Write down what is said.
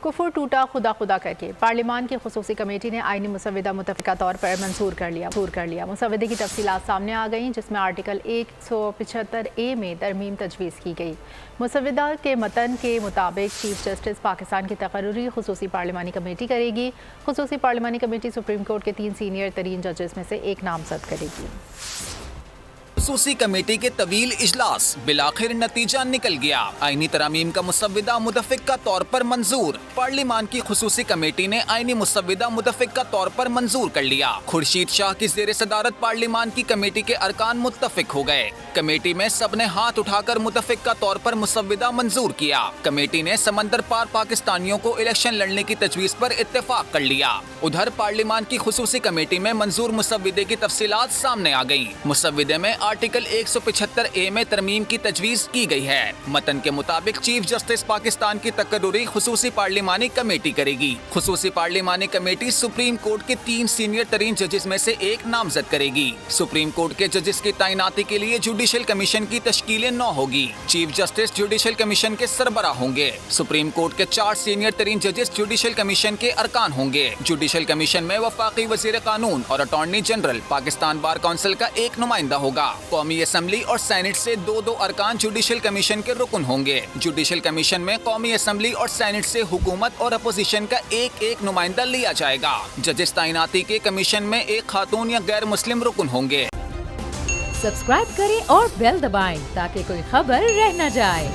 کفر ٹوٹا خدا خدا کر کے پارلیمان کی خصوصی کمیٹی نے آئینی مسودہ متفقہ طور پر منظور کر لیا۔ مسودے کی تفصیلات سامنے آ گئیں، جس میں آرٹیکل 175A میں ترمیم تجویز کی گئی۔ مسودہ کے متن کے مطابق چیف جسٹس پاکستان کی تقرری خصوصی پارلیمانی کمیٹی کرے گی۔ خصوصی پارلیمانی کمیٹی سپریم کورٹ کے 3 سینئر ترین ججز میں سے ایک نامزد کرے گی۔ خصوصی کمیٹی کے طویل اجلاس بالآخر نتیجہ نکل گیا۔ آئینی ترامیم کا مسودہ متفقہ طور پر منظور۔ پارلیمان کی خصوصی کمیٹی نے آئینی مسودہ متفقہ طور پر منظور کر لیا۔ خورشید شاہ کی زیر صدارت پارلیمان کی کمیٹی کے ارکان متفق ہو گئے۔ کمیٹی میں سب نے ہاتھ اٹھا کر متفقہ طور پر مسودہ منظور کیا۔ کمیٹی نے سمندر پار پاکستانیوں کو الیکشن لڑنے کی تجویز پر اتفاق کر لیا۔ ادھر پارلیمان کی خصوصی کمیٹی میں منظور مسودے کی تفصیلات سامنے آ گئیں۔ مسودے میں آرٹیکل 175A میں ترمیم کی تجویز کی گئی ہے۔ متن کے مطابق چیف جسٹس پاکستان کی تقرری خصوصی پارلیمانی کمیٹی کرے گی۔ خصوصی پارلیمانی کمیٹی سپریم کورٹ کے 3 سینئر ترین ججز میں سے ایک نامزد کرے گی۔ سپریم کورٹ کے ججز کی تعیناتی کے لیے جوڈیشل کمیشن کی تشکیل 9 ہوگی۔ چیف جسٹس جوڈیشل کمیشن کے سربراہ ہوں گے۔ سپریم کورٹ کے 4 سینئر ترین ججز جوڈیشل کمیشن کے ارکان ہوں گے۔ جوڈیشل کمیشن میں وفاقی وزیر قانون اور attorney general Pakistan bar council کا ایک نمائندہ ہوگا۔ قومی اسمبلی اور سینٹ سے 2 ارکان جوڈیشل کمیشن کے رکن ہوں گے۔ جوڈیشل کمیشن میں قومی اسمبلی اور سینٹ سے حکومت اور اپوزیشن کا ایک نمائندہ لیا جائے گا۔ ججز تعیناتی کے کمیشن میں ایک خاتون یا غیر مسلم رکن ہوں گے۔ سبسکرائب کریں اور بیل دبائیں تاکہ کوئی خبر رہ نہ جائے۔